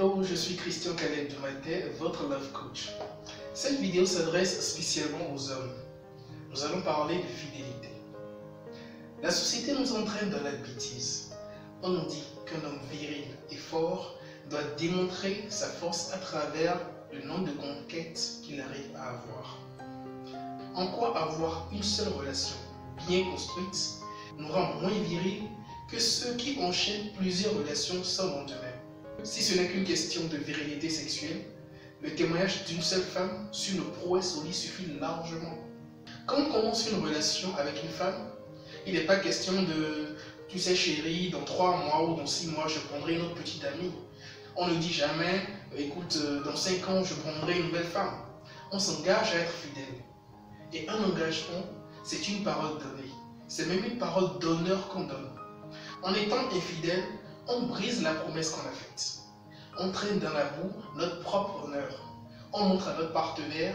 Hello, je suis Christian Caleb Dumatet, votre Love Coach. Cette vidéo s'adresse spécialement aux hommes. Nous allons parler de fidélité. La société nous entraîne dans la bêtise. On nous dit qu'un homme viril et fort doit démontrer sa force à travers le nombre de conquêtes qu'il arrive à avoir. En quoi avoir une seule relation bien construite nous rend moins viril que ceux qui enchaînent plusieurs relations sans lendemain. Si ce n'est qu'une question de virilité sexuelle, le témoignage d'une seule femme sur nos prouesses au lit suffit largement. Quand on commence une relation avec une femme, il n'est pas question de « tu sais chérie, dans 3 mois ou dans 6 mois, je prendrai une autre petite amie ». On ne dit jamais « écoute, dans 5 ans, je prendrai une nouvelle femme ». On s'engage à être fidèle. Et un engagement, c'est une parole donnée. C'est même une parole d'honneur qu'on donne. En étant infidèle, on brise la promesse qu'on a faite. On traîne dans la boue notre propre honneur. On montre à notre partenaire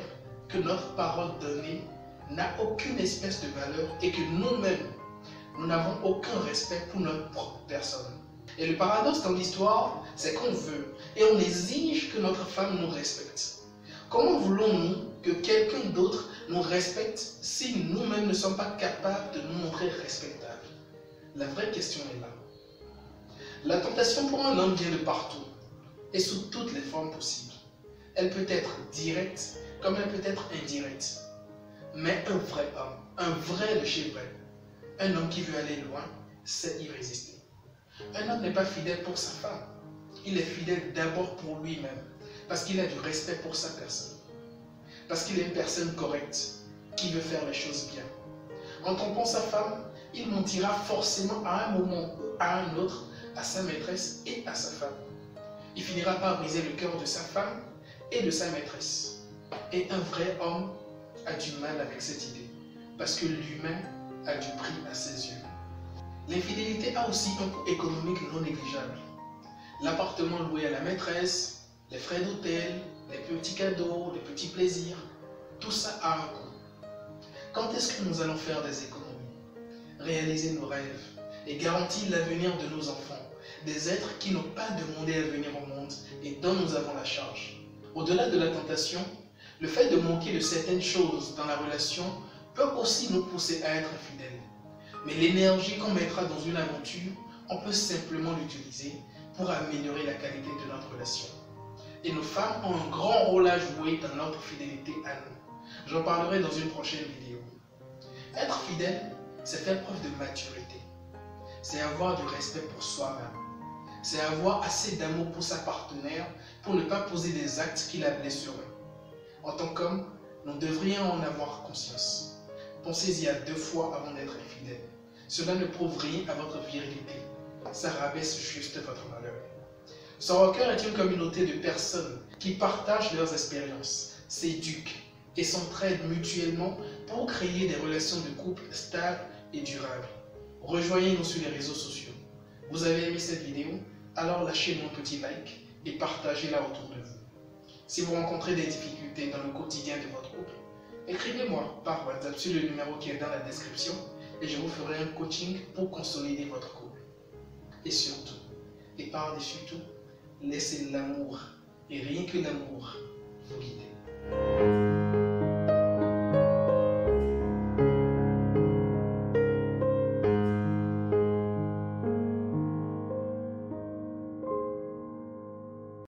que notre parole donnée n'a aucune espèce de valeur et que nous-mêmes, nous n'avons aucun respect pour notre propre personne. Et le paradoxe dans l'histoire, c'est qu'on veut et on exige que notre femme nous respecte. Comment voulons-nous que quelqu'un d'autre nous respecte si nous-mêmes ne sommes pas capables de nous montrer respectables? La vraie question est là. La tentation pour un homme vient de partout et sous toutes les formes possibles. Elle peut être directe comme elle peut être indirecte. Mais un vrai homme, un vrai de chez vrai, un homme qui veut aller loin, sait y résister. Un homme n'est pas fidèle pour sa femme. Il est fidèle d'abord pour lui-même parce qu'il a du respect pour sa personne. Parce qu'il est une personne correcte qui veut faire les choses bien. En trompant sa femme, il mentira forcément à un moment ou à un autre à sa maîtresse et à sa femme. Il finira par briser le cœur de sa femme et de sa maîtresse. Et un vrai homme a du mal avec cette idée, parce que l'humain a du prix à ses yeux. L'infidélité a aussi un coût économique non négligeable. L'appartement loué à la maîtresse, les frais d'hôtel, les petits cadeaux, les petits plaisirs, tout ça a un coût. Quand est-ce que nous allons faire des économies, réaliser nos rêves et garantir l'avenir de nos enfants, des êtres qui n'ont pas demandé à venir au monde et dont nous avons la charge? Au-delà de la tentation, le fait de manquer de certaines choses dans la relation peut aussi nous pousser à être fidèles. Mais l'énergie qu'on mettra dans une aventure, on peut simplement l'utiliser pour améliorer la qualité de notre relation. Et nos femmes ont un grand rôle à jouer dans notre fidélité à nous. J'en parlerai dans une prochaine vidéo. Être fidèle, c'est faire preuve de maturité. C'est avoir du respect pour soi-même. C'est avoir assez d'amour pour sa partenaire pour ne pas poser des actes qui la blesseront. En tant qu'homme, nous devrions en avoir conscience. Pensez-y à 2 fois avant d'être infidèle. Cela ne prouve rien à votre virilité. Ça rabaisse juste votre valeur. Soroker est une communauté de personnes qui partagent leurs expériences, s'éduquent et s'entraident mutuellement pour créer des relations de couple stables et durables. Rejoignez-nous sur les réseaux sociaux. Vous avez aimé cette vidéo? Alors lâchez-nous un petit like et partagez-la autour de vous. Si vous rencontrez des difficultés dans le quotidien de votre couple, écrivez-moi par WhatsApp sur le numéro qui est dans la description et je vous ferai un coaching pour consolider votre couple. Et surtout, et par-dessus tout, laissez l'amour et rien que l'amour vous guider.